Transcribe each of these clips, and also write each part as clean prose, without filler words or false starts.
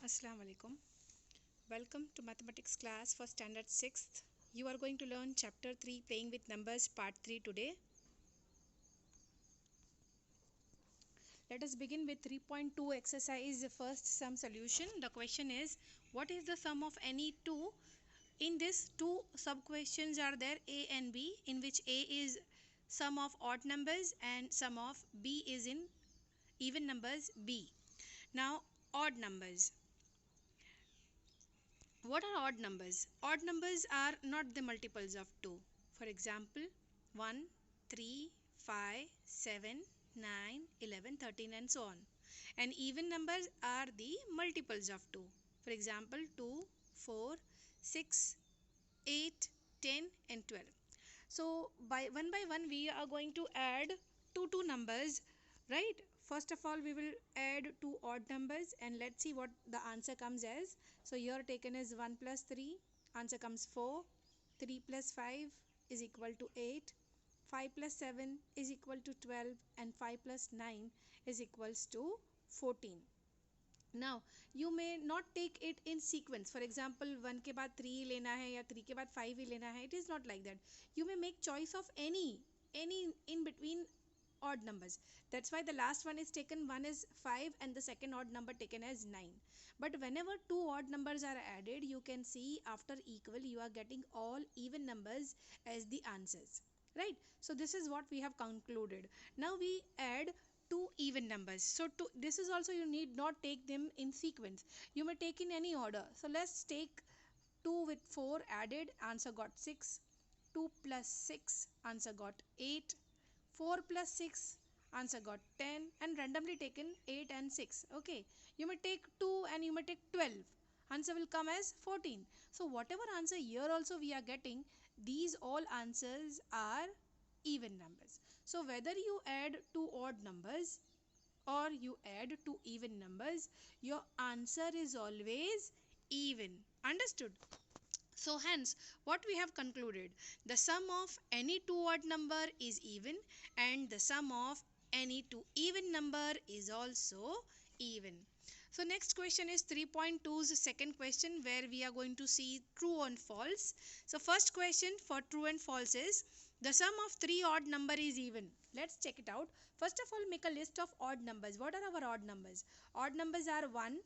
Assalamu alaikum. Welcome to mathematics class for standard 6th. You are going to learn chapter 3 playing with numbers part 3 today. Let us begin with 3.2 exercise first sum solution. The question is, what is the sum of any two? In this, two sub questions are there, A and B, in which A is sum of odd numbers and sum of B is in even numbers B. Now odd numbers. What are odd numbers? Odd numbers are not the multiples of 2. For example, 1, 3, 5, 7, 9, 11, 13 and so on. And even numbers are the multiples of 2. For example, 2, 4, 6, 8, 10 and 12. So by one we are going to add two numbers, right? First of all, we will add two odd numbers and let's see what the answer comes as. So here taken is 1 plus 3, answer comes 4, 3 plus 5 is equal to 8, 5 plus 7 is equal to 12 and 5 plus 9 is equals to 14. Now you may not take it in sequence. For example, 1 के बाद 3 लेना है या 3 के बाद 5 ही लेना है. It is not like that. You may make choice of any in between odd numbers. That's why the last one is taken, one is 5 and the second odd number taken as 9. But whenever two odd numbers are added, you can see after equal you are getting all even numbers as the answers, right? So this is what we have concluded. Now we add two even numbers. So this is also, you need not take them in sequence. You may take in any order. So let's take 2 with 4 added, answer got 6. 2 plus 6, answer got 8. 4 plus 6, answer got 10, and randomly taken 8 and 6. Okay, you may take 2 and you may take 12. Answer will come as 14. So whatever answer here also we are getting, these all answers are even numbers. So whether you add two odd numbers or you add two even numbers, your answer is always even. Understood? So hence what we have concluded, the sum of any two odd number is even and the sum of any two even number is also even. So next question is 3.2's second question, where we are going to see true and false. So first question for true and false is, the sum of three odd number is even. Let's check it out. First of all, make a list of odd numbers. What are our odd numbers? Odd numbers are 1,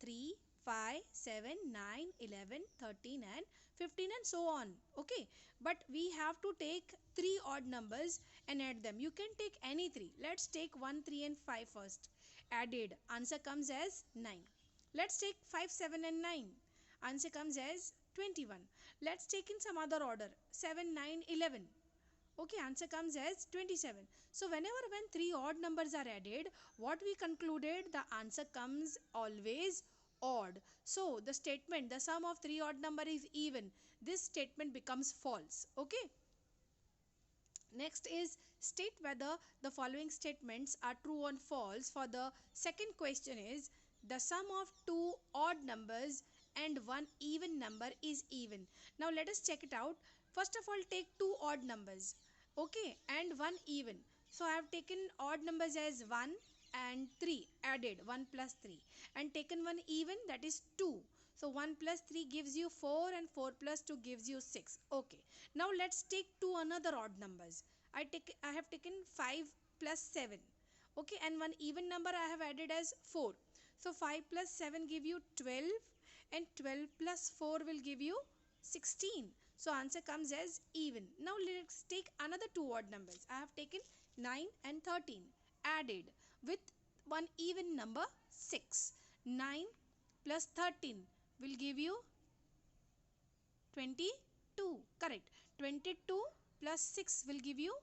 3, 5, 7, 9, 11, 13 and 15 and so on. Okay, but we have to take three odd numbers and add them. You can take any three. Let's take 1, 3 and 5 first. Added, answer comes as 9. Let's take 5, 7 and 9. Answer comes as 21. Let's take in some other order, 7, 9, 11. Okay, answer comes as 27. So when three odd numbers are added, what we concluded, the answer comes always odd. So the statement, the sum of three odd number is even, this statement becomes false. Okay. Next is, state whether the following statements are true or false. For the second question is, the sum of two odd numbers and one even number is even. Now let us check it out. First of all, take two odd numbers, okay, and one even. So I have taken odd numbers as 1 and 3, added 1 plus 3, and taken one even, that is 2. So 1 plus 3 gives you 4 and 4 plus 2 gives you 6. Okay. Now let's take two another odd numbers. I have taken 5 plus 7. Okay, and one even number I have added as 4. So 5 plus 7 give you 12 and 12 plus 4 will give you 16. So answer comes as even. Now let's take another two odd numbers. I have taken 9 and 13, added with one even number 6. 9 plus 13 will give you 22. Correct. 22 plus 6 will give you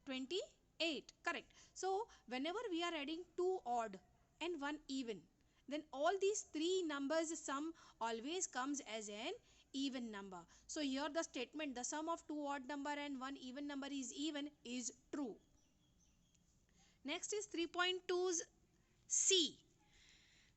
28. Correct. So whenever we are adding two odd and one even, then all these three numbers sum always comes as an even number. So here the statement, the sum of two odd number and one even number is even, is true. Next is 3.2's C.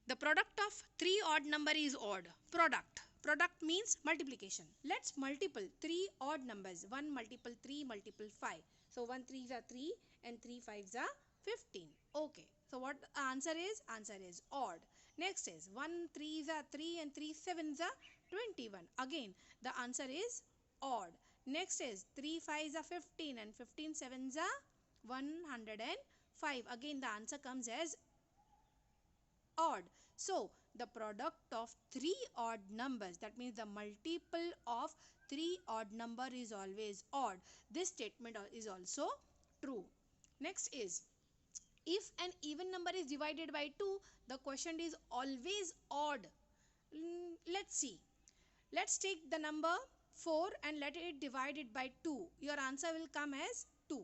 The product of three odd number is odd. Product means multiplication. Let's multiple three odd numbers. 1 multiple 3 multiple 5. So 1 3s are 3 and 3 5s are 15. Okay. So what answer is? Answer is odd. Next is 1 3s are 3 and 3 sevens are 21. Again, the answer is odd. Next is 3 5s are 15 and 15 sevens are 105. Again, the answer comes as odd. So, the product of three odd numbers, that means the multiple of three odd number is always odd. This statement is also true. Next is, if an even number is divided by 2, the quotient is always odd. Let's see. Let's take the number 4 and let it divide it by 2. Your answer will come as 2.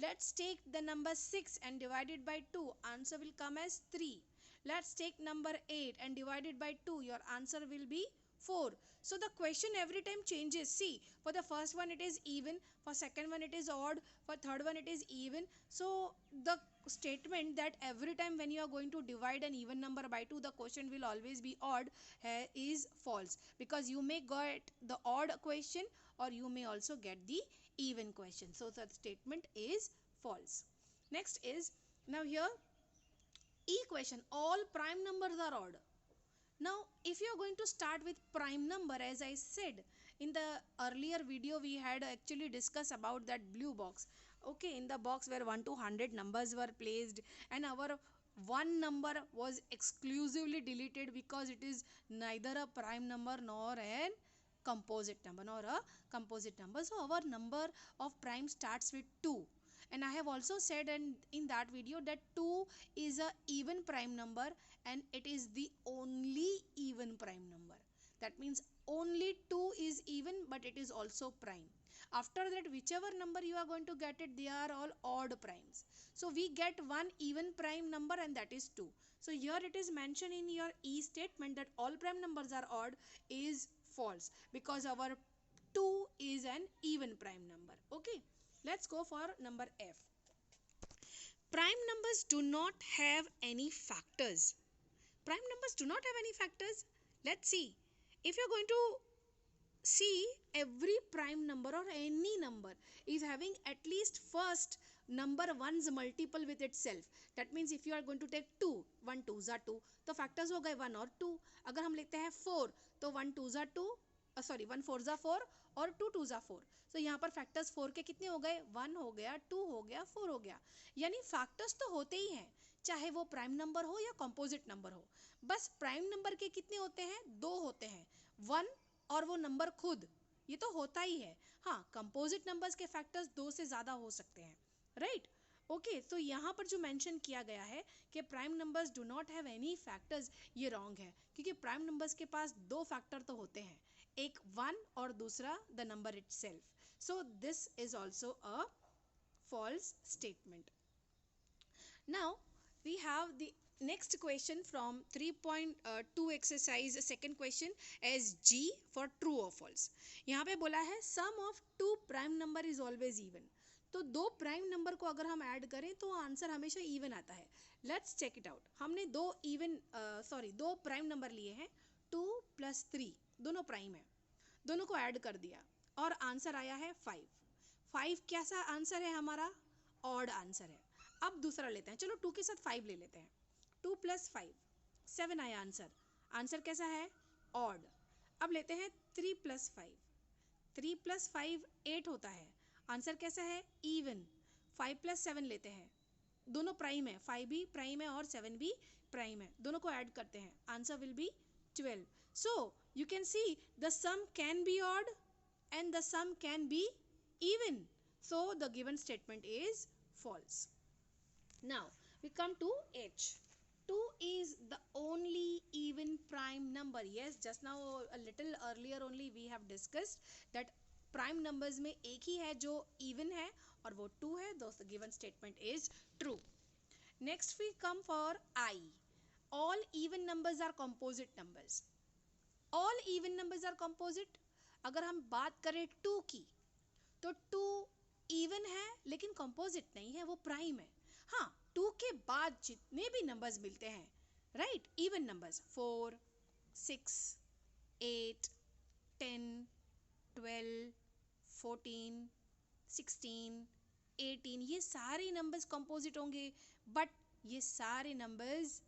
Let's take the number 6 and divide it by 2. Answer will come as 3. Let's take number 8 and divide it by 2. Your answer will be 4. So the question every time changes. See, for the first one it is even, for second one it is odd, for third one it is even. So the statement that every time when you are going to divide an even number by 2, the quotient will always be odd is false, because you may get the odd question or you may also get the even question. So that statement is false. Next is, now here equation, all prime numbers are odd. Now, if you are going to start with prime number, as I said in the earlier video, we had actually discussed about that blue box. Okay, in the box where 1 to 100 numbers were placed, and our one number was exclusively deleted because it is neither a prime number nor a composite number. So our number of prime starts with 2. And I have also said in that video that 2 is a even prime number, and it is the only even prime number. That means only 2 is even, but it is also prime. After that, whichever number you are going to get it, they are all odd primes. So we get one even prime number, and that is 2. So here it is mentioned in your E statement that all prime numbers are odd is false, because our 2 is an even prime number. Okay, let's go for number F. Prime numbers do not have any factors. Prime numbers do not have any factors. Let's see. If you're going to see, every prime number or any number is having at least first number one's multiple with itself. That means if you are going to take 2, 1 2s are 2, तो factors हो गए 1 और 2. अगर हम लेते हैं 4, तो 1 2s are 2, 1 4s are 4 और 2 2s are 4. तो यहाँ पर फैक्टर्स 4 के कितने हो गए? 1 हो गया, 2 हो गया, 4 हो गया. यानी फैक्टर्स तो होते ही हैं, चाहे वो प्राइम नंबर हो या कंपोजिट नंबर हो. बस प्राइम नंबर के कितने होते हैं? 2 होते हैं, 1 और वो नंबर खुद. ये तो होता ही है. हाँ, कंपोजिट नंबर्स के फैक्टर्स 2 से ज़्यादा हो सकते हैं, राइट? ओके, तो यहाँ पर जो मेंशन किया गया है कि prime numbers do not have any factors, ये रॉन्ग है, क्योंकि प्राइम नंबर्स के पास 2 फैक्टर तो होते हैं, एक 1 और दूसरा the number itself. So this is also a false statement. Now we have the next question from 3.2 exercise, second question as G for true or false. यहाँ पे बोला है sum of two prime number is always even. तो दो prime number को अगर हम add करें तो आंसर हमेशा इवन आता है. Let's check it out. हमने दो प्राइम नंबर लिए हैं, 2 + 3, दोनों प्राइम है, दोनों को ऐड कर दिया और आंसर आया है 5. 5 कैसा आंसर है हमारा? ऑड आंसर है. अब दूसरा लेते हैं, चलो 2 के साथ 5 ले लेते हैं. 2 + 5 7 आया आंसर. आंसर कैसा है? ऑड. अब लेते हैं 3 + 5. 3 + 5 8 होता है. आंसर कैसा है? इवन. 5 + 7 लेते हैं, दोनों प्राइम है, 5 भी प्राइम है और 7 भी प्राइम है, दोनों को ऐड करते हैं, answer will be 12. So you can see the sum can be odd and the sum can be even. So the given statement is false. Now we come to H. 2 is the only even prime number. Yes, just now a little earlier only we have discussed that prime numbers में एक ही है जो even है और वो 2 है. Thus the given statement is true. Next we come for I. All even numbers are composite numbers. All even numbers are composite. अगर हम बात करें 2 की, तो 2 इवन है लेकिन कंपोजिट नहीं है, वो प्राइम है. हाँ, 2 के बाद जितने भी नंबर्स मिलते हैं, राइट, इवन नंबर्स 4 6 8 10 12 14 16 18, ये सारे नंबर्स कंपोजिट होंगे. बट ये सारे नंबर्स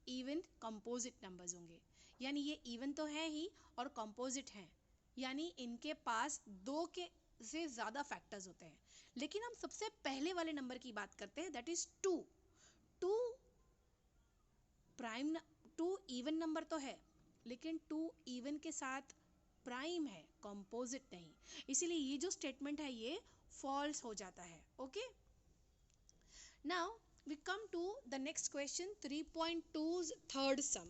इवन कंपोजिट नंबर्स होंगे, यानी ये इवन तो है ही और कंपोजिट हैं, यानी इनके पास दो के से ज़्यादा फैक्टर्स होते हैं। लेकिन हम सबसे पहले वाले नंबर की बात करते हैं, that is two. Two prime, two even number तो है, लेकिन टू इवन के साथ प्राइम है, कंपोजिट नहीं। इसीलिए ये जो स्टेटमेंट है ये फॉल्स हो जाता है। Okay, now we come to the next question, 3.2's third sum.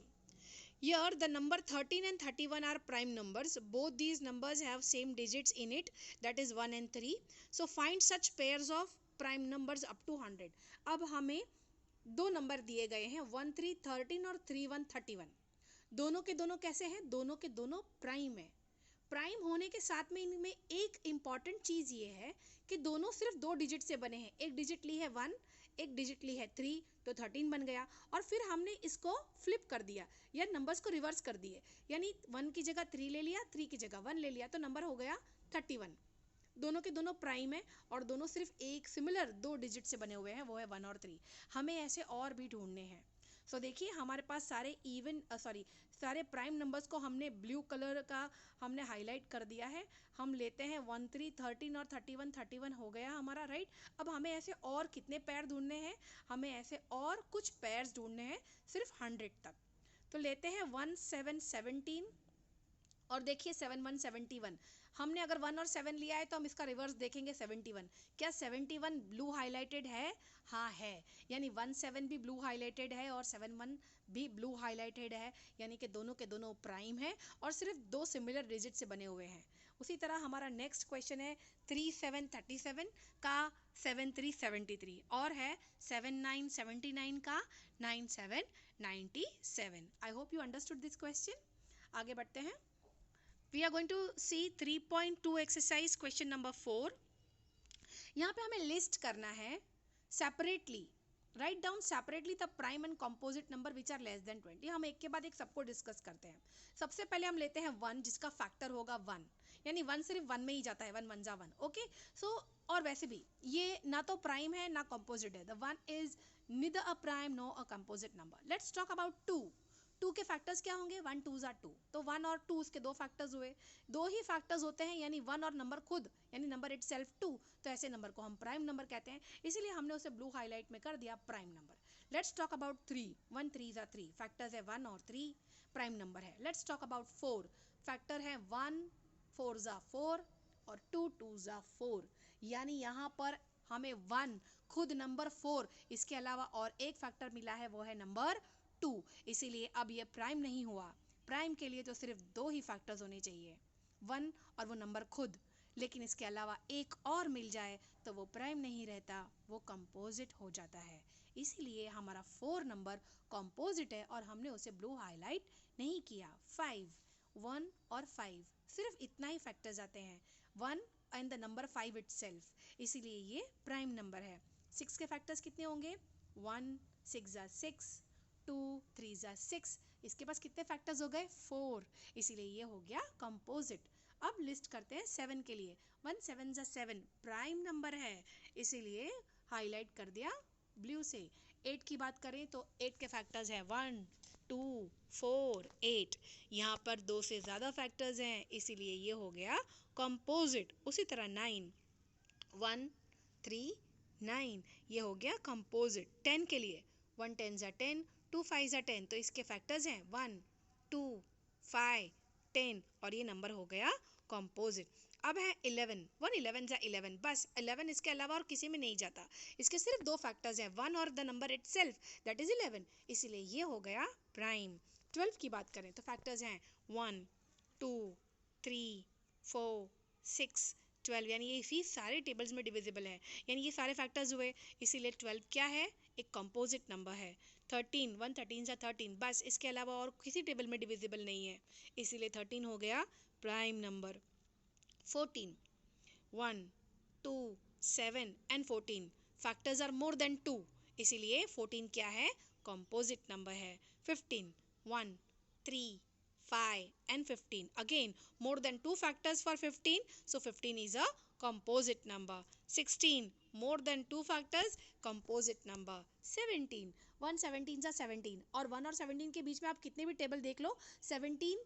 Here the number 13 and 31 are prime numbers. Both these numbers have same digits in it, that is 1 and 3. So find such pairs of prime numbers up to 100. अब हमें दो number दिए गए हैं, 1 3 13 और 3 1 31। दोनों के दोनों कैसे हैं? दोनों के दोनों प्राइम है। प्राइम होने के साथ में इनमें एक इम्पॉर्टेंट चीज़ ये है कि दोनों सिर्फ दो डिजिट से बने हैं। एक डिजिट ली है 1, एक डिजिट ली है 3, तो 13 बन गया। और फिर हमने इसको फ्लिप कर दिया या नंबर्स को रिवर्स कर दिए, यानी 1 की जगह 3 ले लिया, 3 की जगह 1 ले लिया, तो नंबर हो गया 31। दोनों के दोनों प्राइम है और दोनों सिर्फ एक सिमिलर दो डिजिट से बने हुए हैं, वो है 1 और 3। हमें ऐसे और भी ढूंढने हैं। सो देखिए हमारे पास सारे सारे प्राइम नंबर्स को हमने ब्लू कलर का हमने हाईलाइट कर दिया है। हम लेते हैं 1 3 13 और 31, 31 हो गया हमारा, राइट। अब हमें ऐसे और कितने पेयर ढूंढने हैं? हमें ऐसे और कुछ पेयर्स ढूंढने हैं सिर्फ 100 तक। तो लेते हैं 1 7 17 और देखिए 7 1 71। हमने अगर 1 और 7 लिया है तो हम इसका रिवर्स देखेंगे 71। क्या 71 ब्लू हाईलाइटेड है? हाँ है, यानी 1 7 भी ब्लू हाईलाइटेड है और 7 1 भी ब्लू हाईलाइटेड है, यानी कि दोनों के दोनों प्राइम है और सिर्फ दो सिमिलर डिजिट से बने हुए हैं। उसी तरह हमारा नेक्स्ट क्वेश्चन है 3 7 37 का 7 3 73 और है 7 9 79 का 9 7 97। I hope you understood this question. आगे बढ़ते हैं। We are going to see 3.2 exercise question number 4. यहाँ पे हमें लिस्ट करना है separately, write down separately the prime and composite number which are less than 20। हम एक के बाद एक सबको डिस्कस करते हैं। सबसे पहले हम लेते हैं 1, जिसका फैक्टर होगा 1, यानी 1 सिर्फ 1 में ही जाता है, 1 1 जा 1। ओके, सो और वैसे भी ये ना तो प्राइम है ना कंपोजिट है, the 1 is neither a prime nor a composite number. Let's talk about 2. 2 के फैक्टर्स क्या होंगे? 1 2 are 2, तो 1 और 2 उसके दो फैक्टर्स हुए। दो ही फैक्टर्स होते हैं, यानी 1 और नंबर खुद, यानी नंबर इट सेल्फ 2, तो ऐसे नंबर को हम प्राइम नंबर कहते हैं, इसीलिए हमने उसे ब्लू हाईलाइट में कर दिया prime number. Let's talk about 3, 1 3 are 3, factors है 1 और 3, प्राइम नंबर है। लेट्स टॉक अबाउट 4, फैक्टर है 1 4 are 4 और 2 2 are 4, यानी यहाँ पर हमें 1 खुद नंबर 4, इसके अलावा और एक फैक्टर मिला है, वो है नंबर 2, इसीलिए अब ये प्राइम नहीं हुआ। प्राइम के लिए तो सिर्फ दो ही फैक्टर्स होने चाहिए, 1 और वो नंबर खुद, लेकिन इसके अलावा एक और मिल जाए तो वो प्राइम नहीं रहता, वो कंपोजिट हो जाता है। इसीलिए हमारा 4 नंबर कंपोजिट है और हमने उसे ब्लू हाईलाइट नहीं किया। 5 1 और 5 सिर्फ इतना ही फैक्टर्स आते हैं, 1 एंड द नंबर 5 इटसेल्फ, इसीलिए ये प्राइम नंबर है। 6 के फैक्टर्स कितने होंगे? 1 6 are 6, 2 3 are 6, इसके पास कितने फैक्टर्स हो गए? 4, इसीलिए ये हो गया कंपोजिट। अब लिस्ट करते हैं 7 के लिए। 1 7 are 7 प्राइम नंबर है, इसीलिए हाईलाइट कर दिया ब्लू से। 8 की बात करें तो 8 के फैक्टर्स हैं 1 2 4 8, यहाँ पर दो से ज़्यादा फैक्टर्स हैं, इसीलिए ये हो गया कंपोजिट। उसी तरह 9 1 3 9, ये हो गया कंपोजिट। 10 के लिए 1 10 are 10, 2 5 are 10, तो इसके फैक्टर्स हैं 1 2 5 10 और ये नंबर हो गया कंपोजिट। अब है 11, 1 11 are 11, बस 11 इसके अलावा और किसी में नहीं जाता, इसके सिर्फ दो फैक्टर्स हैं, 1 और the number itself, that is 11, इसीलिए ये हो गया प्राइम। 12 की बात करें तो फैक्टर्स हैं 1 2 3 4 6 12, यानी ये इसी सारे टेबल्स में डिविजिबल है, यानी ये सारे फैक्टर्स हुए, इसीलिए 12 क्या है? एक कंपोजिट नंबर है। 13 1 13 are 13, बस इसके अलावा और किसी टेबल में डिविजिबल नहीं है, इसीलिए 13 हो गया prime number. 14 1 2 7 and 14 factors are more than 2, इसीलिए 14 क्या है? कंपोजिट नंबर है। 15 1 3 5 and 15, again more than 2 factors for 15, so 15 is a composite number. 16 more than 2 factors, composite number. 17 1 17 सा 17, और 1 और 17 के बीच में आप कितने भी टेबल देख लो, 17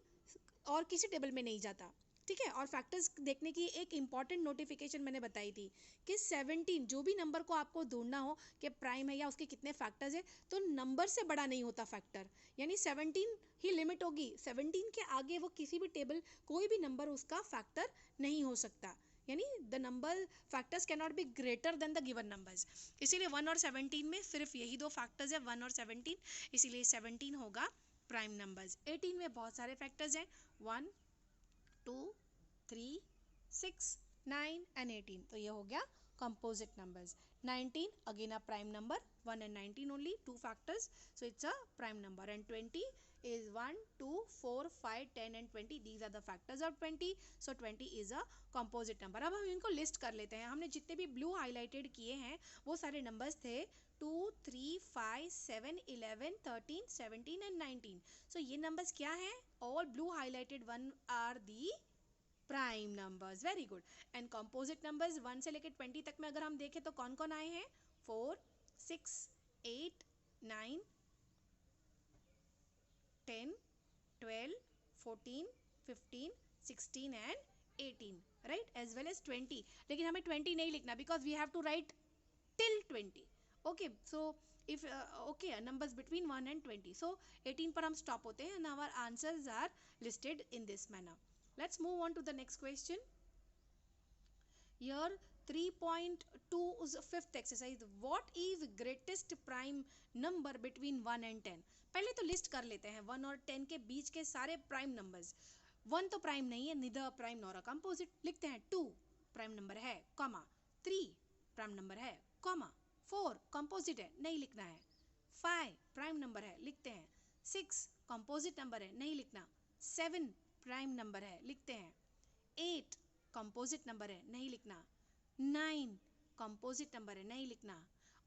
और किसी टेबल में नहीं जाता, ठीक है। और फैक्टर्स देखने की एक इंपॉर्टेंट नोटिफिकेशन मैंने बताई थी कि 17, जो भी नंबर को आपको ढूंढना हो कि प्राइम है या उसके कितने फैक्टर्स है, तो नंबर से बड़ा नहीं होता फैक्टर, यानी 17 ही लिमिट होगी, 17 के आगे वो किसी भी टेबल कोई भी नंबर उसका फैक्टर नहीं हो सकता, यानी the number factors can not be greater than the given numbers. इसीलिए 1 और 17 में सिर्फ यही दो फैक्टर्स है, 1 और 17, इसीलिए 17 होगा प्राइम नंबर्स। 18 में बहुत सारे फैक्टर्स हैं, 1 2 3 6 9 एंड 18, तो ये हो गया composite numbers। 19 again a prime number, 1 and 19 only, two factors, so it's a prime number। And 20 is 1 2 4 5 10 and 20, these are the factors of 20, so 20 is a composite number। अब हम इनको लिस्ट कर लेते हैं। हमने जितने भी ब्लू हाईलाइटेड किए हैं वो सारे नंबर्स थे 2 3 5 7 11 13 17 and 19, so ये नंबर्स क्या हैं, all blue highlighted one are the prime numbers, very good. And composite numbers 1 से लेकर 20 तक में अगर हम देखें तो कौन कौन आए हैं, 4 6 8 9 10 12 14 15 16 and 18, right, as well as 20। लेकिन हमें 20 नहीं लिखना because we have to write till 20, okay, so if okay, numbers between 1 and 20, so 18 पर हम stop होते हैं and our answers are listed in this manner। Let's move on to the next question। Here 3.2 is fifth exercise, what is greatest prime number between 1 and 10। पहले तो list कर लेते हैं 1 और 10 के बीच के सारे प्राइम नंबर्स। 1 तो प्राइम नहीं है, neither prime nor a composite, लिखते हैं 2 प्राइम नंबर है, कॉमा 3 प्राइम नंबर है, कॉमा 4 कंपोजिट है, नहीं लिखना है, 5 प्राइम नंबर है, लिखते हैं, 6 कंपोजिट नंबर है, नहीं लिखना, 7 प्राइम नंबर है, लिखते हैं, 8 कंपोजिट नंबर है, नहीं लिखना, 9 कंपोजिट नंबर है, नहीं लिखना,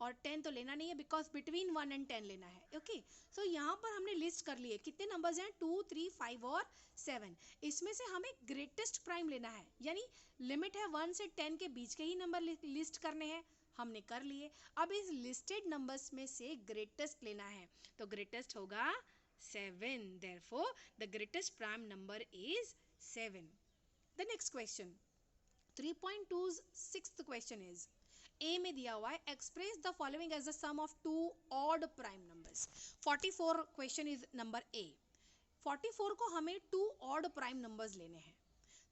और 10 तो लेना नहीं है बिकॉज बिटवीन 1 एंड 10 लेना है, ओके। सो यहाँ पर हमने लिस्ट कर लिए कितने नंबर्स हैं, 2 3 5 और 7। इसमें से हमें ग्रेटेस्ट प्राइम लेना है, यानी लिमिट है 1 से 10 के बीच के ही नंबर लिस्ट करने हैं, हमने कर लिए। अब इस लिस्टेड नंबर्स में से ग्रेटेस्ट लेना है, तो ग्रेटेस्ट होगा 7, therefore the greatest prime number is 7। The next question 3.2's sixth question is, A में दिया हुआ है express the following as the sum of two odd prime numbers। 44 question is number A। 44 को हमें 2 odd prime numbers लेने हैं,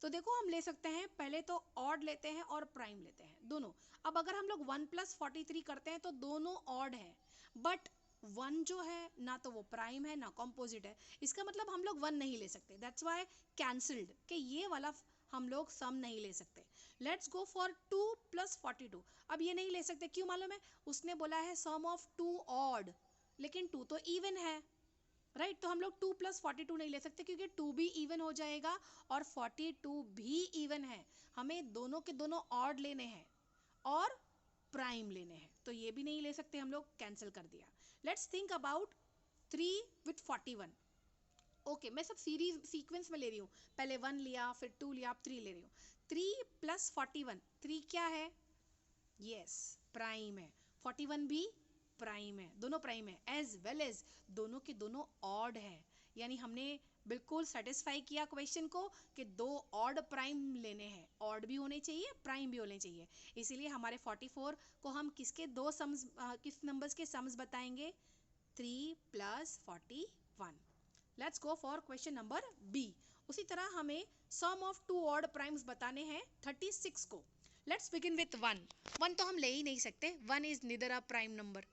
तो देखो हम ले सकते हैं, पहले तो ऑड लेते हैं और प्राइम लेते हैं दोनों। अब अगर हम लोग 1 + 43 करते हैं तो दोनों ऑड है, बट 1 जो है ना तो वो प्राइम है ना कंपोजिट है, इसका मतलब हम लोग 1 नहीं ले सकते, दैट्स वाई कैंसल्ड, कि ये वाला हम लोग सम नहीं ले सकते। Let's go for 2 + 42। अब ये नहीं ले सकते, क्यों मालूम है, उसने बोला है सम ऑफ 2 ऑड, लेकिन 2 तो इवन है, राइट, तो हम लोग 2 + 42 नहीं ले सकते क्योंकि 2 भी इवन हो जाएगा और 42 भी इवन है। हमें दोनों के दोनों ऑड लेने हैं और प्राइम लेने हैं, तो ये भी नहीं ले सकते, हम लोग कैंसिल कर दिया। Let's think about 3 with 41। Okay, मैं सब सीरीज सीक्वेंस में ले रही हूँ, पहले 1 लिया, फिर 2 लिया, अब 3 ले रही हूँ। 3 + 41, 3 क्या है, यस प्राइम है, 41 भी प्राइम है, दोनों प्राइम है, एज वेल एज दोनों के दोनों ऑड है, यानी हमने बिल्कुल सेटिस्फाई किया क्वेश्चन को कि 2 ऑड प्राइम लेने हैं, ऑड भी होने चाहिए प्राइम भी होने चाहिए। इसीलिए हमारे 44 को हम किसके दो सम्स किस नंबर्स के सम्स बताएंगे, 3 + 41। Let's go for question number B. उसी तरह हमें सम ऑफ 2 ऑड प्राइम्स बताने हैं 36 को। Let's begin with 1। 1 तो हम ले ही नहीं सकते, 1 is neither a prime number,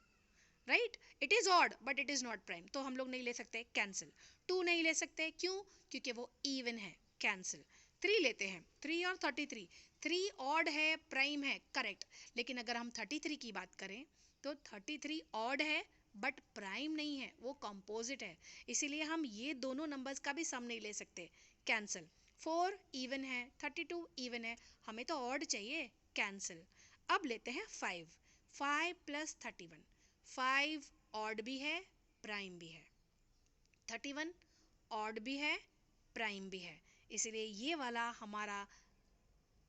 right, it is odd but it is not prime, तो हम लोग नहीं ले सकते, कैंसिल। 2 नहीं ले सकते, क्यों, क्योंकि वो इवन है, कैंसिल। 3 लेते हैं, 3 और 33, 3 ऑड है प्राइम है, करेक्ट, लेकिन अगर हम 33 की बात करें तो 33 ऑड है बट प्राइम नहीं है, वो कंपोजिट है, इसीलिए हम ये दोनों नंबर्स का भी सम नहीं ले सकते, कैंसिल। 4 इवन है, 32 इवन है, हमें तो ऑड चाहिए, कैंसिल। अब लेते हैं 5 + 31, 5 ऑड भी है प्राइम भी है, 31 ऑड भी है प्राइम भी है, इसलिए ये वाला हमारा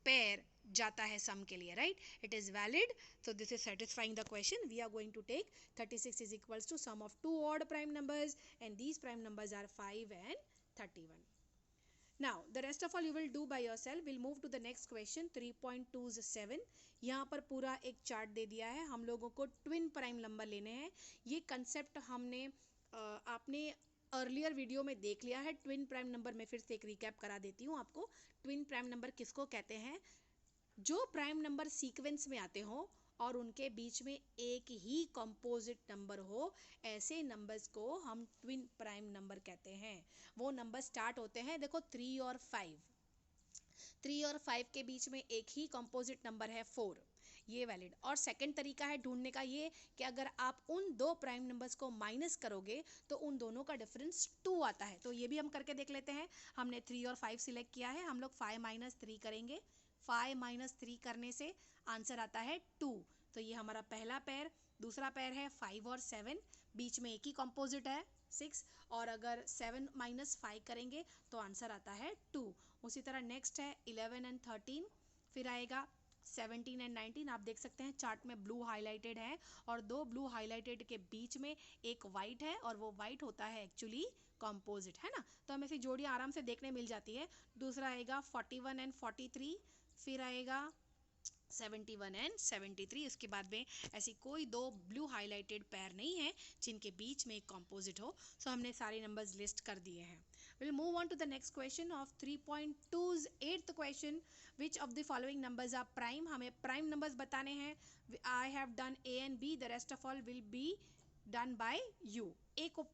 पेयर जाता है सम के लिए, right? It is valid, so this is satisfying the question. We are going to take 36 is equals to sum of two odd prime numbers and these prime numbers are 5 and 31. Now the rest of all you will do by yourself. We'll move to the next question 3.27. यहाँ पर पूरा एक chart दे दिया है, हम लोगों को twin prime number लेने हैं. ये कंसेप्ट हमने आपने अर्लियर वीडियो में देख लिया है. ट्विन प्राइम नंबर में फिर से एक रिकैप करा देती हूँ आपको. ट्विन प्राइम नंबर किसको कहते हैं? जो प्राइम नंबर सीक्वेंस में आते हो और उनके बीच में एक ही कंपोजिट नंबर हो, ऐसे नंबर्स को हम ट्विन प्राइम नंबर कहते हैं. वो नंबर स्टार्ट होते हैं, देखो 3 और 5. 3 और 5 के बीच में एक ही कंपोजिट नंबर है 4. ये वैलिड. और सेकंड तरीका है ढूंढने का ये कि अगर आप उन दो प्राइम नंबर्स को माइनस करोगे तो उन दोनों का डिफरेंस 2 आता है. तो ये भी हम करके देख लेते हैं. हमने 3 और 5 सिलेक्ट किया है, हम लोग 5 माइनस 3 करेंगे. 5 माइनस 3 करने से आंसर आता है 2. तो ये हमारा पहला पैर. दूसरा पैर है 5 और 7, बीच में एक ही कंपोजिट है 6. और अगर 7 माइनस 5 करेंगे तो आंसर आता है 2. उसी तरह नेक्स्ट है 11 एंड 13, फिर आएगा 17 एंड 19. आप देख सकते हैं चार्ट में ब्लू हाईलाइटेड है और दो ब्लू हाईलाइटेड के बीच में एक वाइट है और वो वाइट होता है एक्चुअली कंपोजिट, है ना? तो हमें ऐसी जोड़ियाँ आराम से देखने मिल जाती है. दूसरा आएगा 41 एंड 43, फिर आएगा 71 एंड 73. उसके बाद में ऐसी कोई दो ब्लू हाईलाइटेड पैर नहीं है जिनके बीच में एक कंपोजिट हो. सो हमने सारे नंबर्स लिस्ट कर दिए हैं. We'll move on to the next question of 3.2's 8th question. Which of the following numbers are prime? हमें prime numbers बताने हैं. I have done A and B. The rest of all will be done by you. A को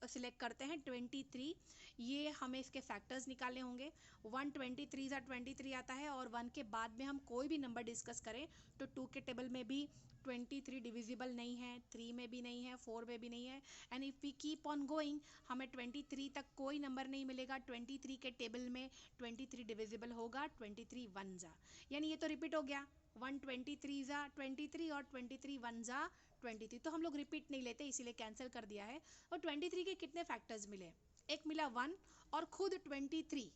select करते हैं 23. ये हमें इसके factors निकालने होंगे. 123 सा 23 आता है और 1 के बाद में हम कोई भी नंबर डिस्कस करें तो 2 के टेबल में भी 23 डिविजिबल नहीं है, 3 में भी नहीं है, 4 में भी नहीं है. And if we keep on going हमें 23 तक कोई नंबर नहीं मिलेगा. 23 के टेबल में 23 डिविजिबल होगा 23 वन जा, यानी ये तो रिपीट हो गया. 123 ज़ा 23 और 23 वन ज़ा 23. तो हम लोग रिपीट नहीं लेते इसीलिए कैंसिल कर दिया है. और 23 के कितने फैक्टर्स मिले? एक मिला 1 और खुद 23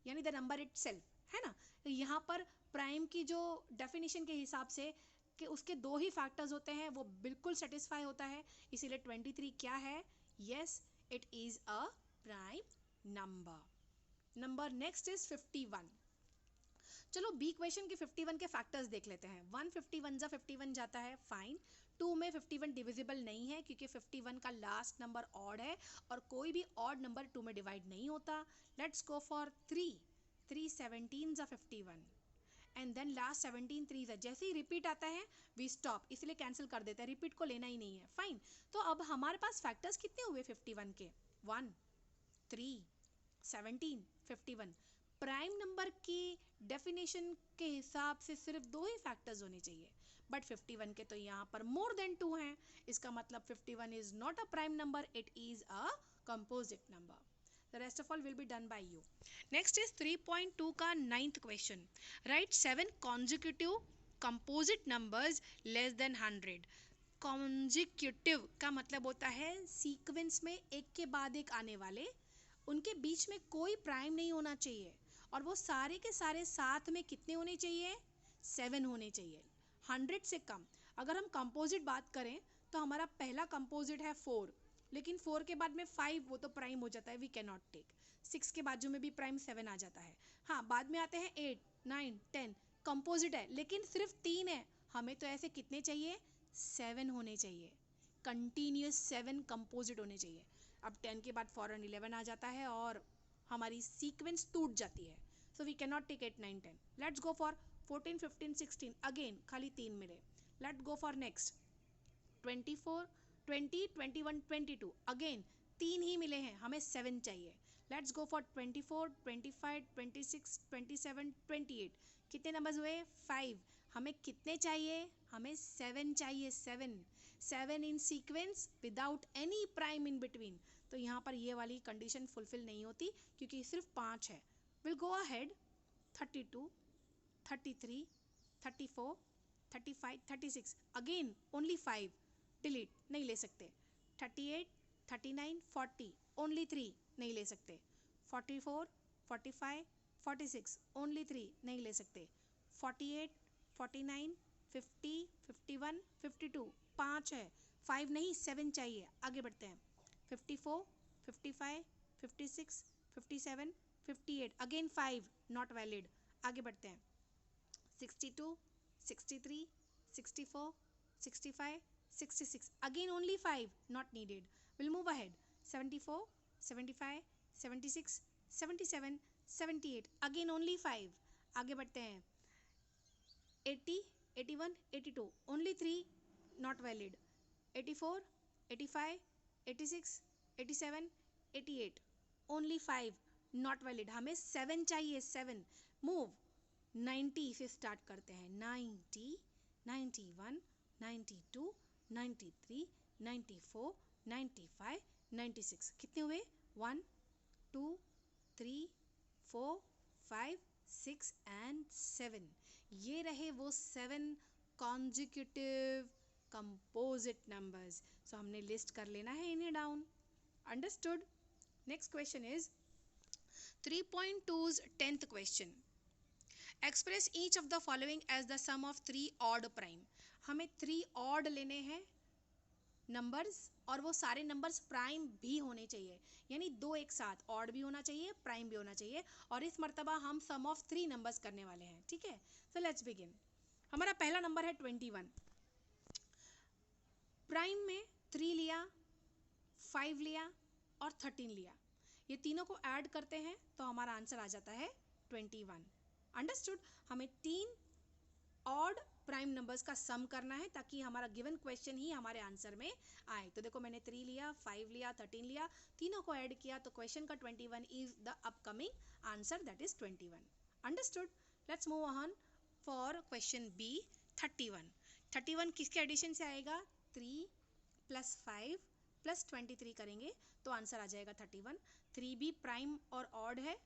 यानी द नंबर इटसेल्फ, है ना? तो यहाँ पर प्राइम की जो डेफिनेशन के हिसाब से कि उसके दो ही फैक्टर्स होते हैं वो बिल्कुल सेटिस्फाई होता है. इसीलिए 23 क्या है? Yes, it is a prime number. Number next is 51. चलो बी क्वेश्चन के 51 के फैक्टर्स देख लेते हैं. 151 जा 51 जाता है, फाइन. 2 में 51 डिविजिबल नहीं है क्योंकि 51 का लास्ट नंबर ऑड है और कोई भी ऑड नंबर 2 में डिवाइड नहीं होता. Let's go for 3. 3 17 जा 51 एंड देन लास्ट 17 3 जा. जैसे ही रिपीट आता है वी स्टॉप, इसलिए कैंसिल कर देते हैं, रिपीट को लेना ही नहीं है. फाइन. तो अब हमारे पास फैक्टर्स कितने हुए 51 के? 1 3 17 51. प्राइम नंबर की डेफिनेशन के हिसाब से सिर्फ दो ही फैक्टर्स होने चाहिए, बट 51 के तो यहाँ पर मोर देन 2 हैं. इसका मतलब 51 is not a prime number, it is a composite number. The rest of all will be done by you. Next is 3.2 का 9th question. Write 7 consecutive composite numbers less than 100. Consecutive का मतलब होता है sequence में एक के बाद एक आने वाले, उनके बीच में कोई प्राइम नहीं होना चाहिए और वो सारे के सारे साथ में कितने होने चाहिए? 7 होने चाहिए. 100 से कम. अगर हम कंपोजिट बात करें तो हमारा पहला कंपोजिट है 4, लेकिन 4 के बाद में 5 वो तो प्राइम हो जाता है, वी कैन नॉट टेक. 6 के बाजू में भी प्राइम 7 आ जाता है. हाँ, बाद में आते हैं 8 9 10 कंपोजिट है लेकिन सिर्फ 3 है. हमें तो ऐसे कितने चाहिए? 7 होने चाहिए. कंटिन्यूस 7 कंपोजिट होने चाहिए. अब 10 के बाद फॉरन 11 आ जाता है और हमारी सीक्वेंस टूट जाती है. So we can not take 8 9 10. Let's go for 14 15 16. Again खाली 3 मिले. Let's go for next 24 20 21 22. Again 3 ही मिले हैं, हमें 7 चाहिए. Let's go for 24 25 26 27 28. कितने नंबर्स हुए? 5. हमें कितने चाहिए? हमें 7 चाहिए. 7 in sequence without any prime in between. तो यहाँ पर ये वाली कंडीशन फुलफिल नहीं होती क्योंकि सिर्फ 5 है. Will go ahead 32 33 34 35 36. Again only 5. Delete नहीं ले सकते. 38 39 40 ओनली 3 नहीं ले सकते. 44 45 46 ओनली 3 नहीं ले सकते. 48, 49, 50, 51, 52, 5 है, 5 नहीं 7 चाहिए। आगे बढ़ते हैं। 54, 55, 56, 57, 58, अगेन 5 नॉट वैलिड। आगे बढ़ते हैं। 62, 63, 64, 65, 66, again only 5 not needed. We'll move ahead. 74, 75, 76, 77, 78, again only 5. आगे बढ़ते हैं। 80, 81, 82, only 3 not valid. 84, 85, 86, 87, 88, only 5 not valid. हमें 7 चाहिए, 7. Move. 90 से स्टार्ट करते हैं। 90, 91, 92, 93, 94, 95, 96, कितने हुए? 1, 2, 3, 4, 5, 6 एंड 7। ये रहे वो 7 कॉन्जिक्यूटिव कंपोजिट नंबर्स। सो हमने लिस्ट कर लेना है इन्हें down. Understood? Next question is 3.2's 10th क्वेश्चन। Express each of the following as the sum of 3 odd prime. हमें 3 ऑड लेने हैं नंबर्स, और वो सारे नंबर्स प्राइम भी होने चाहिए, यानी 2 एक साथ, ऑड भी होना चाहिए, प्राइम भी होना चाहिए। और इस मर्तबा हम सम ऑफ 3 नंबर्स करने वाले हैं। ठीक है, सो लेट्स बिगिन। हमारा पहला नंबर है 21। प्राइम में 3 लिया, 5 लिया और 13 लिया। ये तीनों को ऐड करते हैं तो हमारा आंसर आ जाता है 21। अंडरस्टूड? हमें 3 ऑड प्राइम नंबर्स का सम करना है ताकि हमारा गिवन क्वेश्चन ही हमारे आंसर में आए। तो देखो, मैंने 3 लिया, 5 लिया, 13 लिया, तीनों को ऐड किया तो क्वेश्चन का 21 is the upcoming answer, that is 21। Understood? Let's move on for question B 31। 31 किसके एडिशन से आएगा? 3 + 5 + 23 करेंगे तो आंसर आ जाएगा 31। 3 भी प्राइम और ऑड है,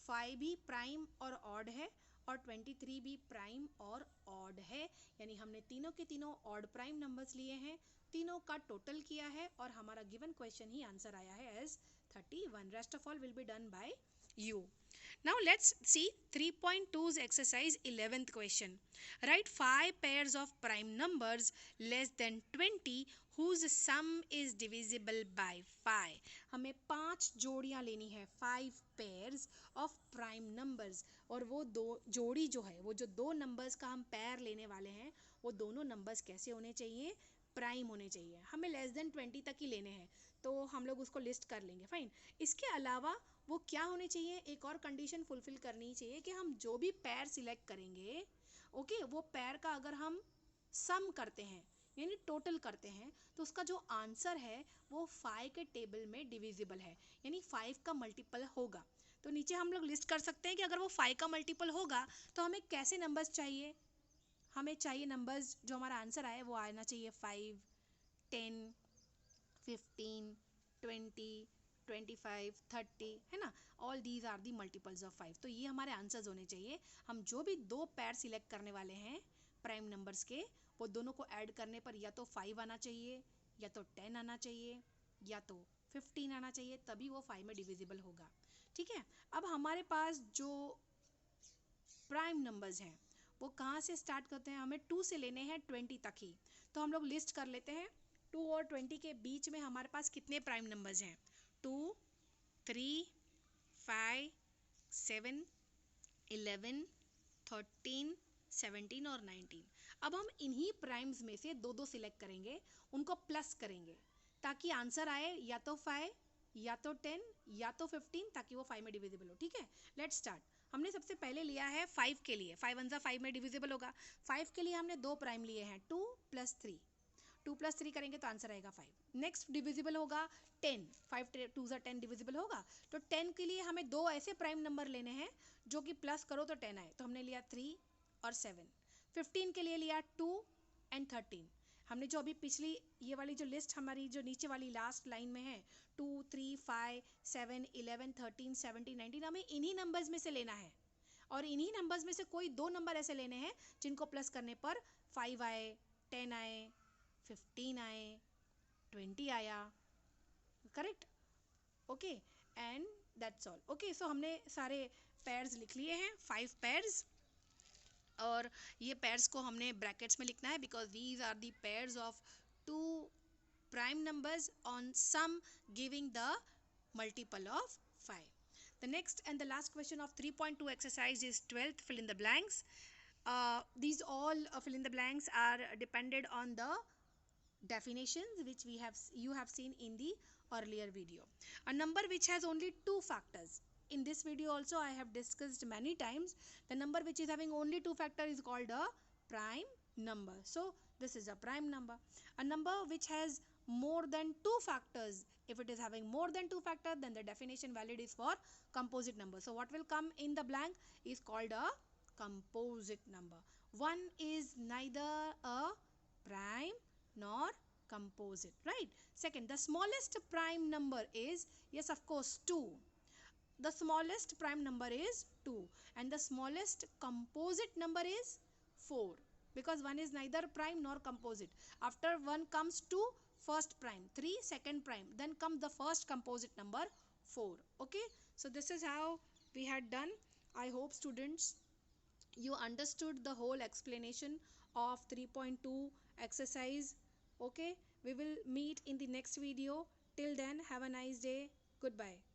5 भी प्राइम और ऑड है, और 23 भी प्राइम और ऑड है। यानी हमने तीनों के तीनों ऑड प्राइम नंबर्स लिए हैं, तीनों का टोटल किया है और हमारा गिवन क्वेश्चन ही आंसर आया है as 31। Rest of all will be done by you. Now let's see 3.2's exercise 11th question. Write 5 pairs of prime numbers less than 20 whose sum is divisible by 5. हमें 5 जोड़ियाँ लेनी है, 5 pairs of prime numbers, और वो दो जोड़ी जो है, वो जो 2 नंबर्स का हम पेयर लेने वाले हैं, वो दोनों नंबर्स कैसे होने चाहिए? प्राइम होने चाहिए। हमें लेस देन 20 तक ही लेने हैं, तो हम लोग उसको लिस्ट कर लेंगे, फाइन। इसके अलावा वो क्या होने चाहिए? एक और कंडीशन फुलफिल करनी चाहिए कि हम जो भी पेयर सिलेक्ट करेंगे, ओके, वो पेयर का अगर हम सम करते हैं यानी टोटल करते हैं तो उसका जो आंसर है वो 5 के टेबल में डिविजिबल है, यानी 5 का मल्टीपल होगा। तो नीचे हम लोग लिस्ट कर सकते हैं कि अगर वो 5 का मल्टीपल होगा तो हमें कैसे नंबर्स चाहिए? हमें चाहिए नंबर्स, जो हमारा आंसर आए वो आना चाहिए 5, 10, 15, 20, 25, 30, है ना? All these are the multiples of 5। तो ये हमारे आंसर्स होने चाहिए। हम जो भी 2 पेयर सिलेक्ट करने वाले हैं प्राइम नंबर्स के, वो दोनों को ऐड करने पर या तो 5 आना चाहिए, या तो 10 आना चाहिए, या तो 15 आना चाहिए, तभी वो 5 में डिविजिबल होगा। ठीक है, अब हमारे पास जो प्राइम नंबर्स हैं वो कहाँ से स्टार्ट करते हैं? हमें 2 से लेने हैं 20 तक ही। तो हम लोग लिस्ट कर लेते हैं। 2 और 20 के बीच में हमारे पास कितने प्राइम नंबर्स हैं? 2, 3, 5, 7, 11, 13, 17 और 19। अब हम इन्हीं प्राइम्स में से 2-2 सिलेक्ट करेंगे, उनको प्लस करेंगे ताकि आंसर आए या तो 5, या तो 10, या तो 15, ताकि वो 5 में डिविजिबल हो। ठीक है, लेट्स स्टार्ट। हमने सबसे पहले लिया है 5 के लिए, 5 × 5 में डिविजिबल होगा। 5 के लिए हमने 2 प्राइम लिए हैं, 2 + 3। 2 + 3 करेंगे तो आंसर आएगा 5। नेक्स्ट डिविजिबल होगा 10, 5 2 10 डिविजिबल होगा। तो 10 के लिए हमें 2 ऐसे प्राइम नंबर लेने हैं जो कि प्लस करो तो 10 आए, तो हमने लिया 3 और 7। 15 के लिए लिया 2 और 13। हमने जो अभी पिछली ये वाली जो लिस्ट हमारी जो नीचे वाली लास्ट लाइन में है, 2, 3, 5, 7, 11, 13, 17, 19, हमें इन्हीं नंबर्स में से लेना है, और इन्हीं नंबर्स में से कोई 2 नंबर ऐसे लेने हैं जिनको प्लस करने पर 5 आए, 10 आए, 15 आए, 20 आया, correct? Okay, and that's all. Okay, so हमने सारे पेयर्स लिख लिए हैं, 5 पेयर्स। और ये pairs को हमने brackets में लिखना है because these are the pairs of two prime numbers on sum giving the multiple of 5. The next and the last question of 3.2 exercise is 12th fill in the blanks. These all fill in the blanks are depended on the definitions which you have seen in the earlier video. A number which has only two factors. In this video also I have discussed many times, the number which is having only two factors is called a prime number. So this is a prime number. A number which has more than two factors, if it is having more than two factors, then the definition valid is for composite number. So what will come in the blank is called a composite number. One is neither a prime nor composite, right? Second, the smallest prime number is, yes, of course, 2. The smallest prime number is 2 and the smallest composite number is 4, because one is neither prime nor composite. After 1 comes 2, first prime, 3 second prime, then comes the first composite number 4. Okay, so this is how we had done. I hope students you understood the whole explanation of 3.2 exercise. Okay, we will meet in the next video. Till then, have a nice day. Goodbye.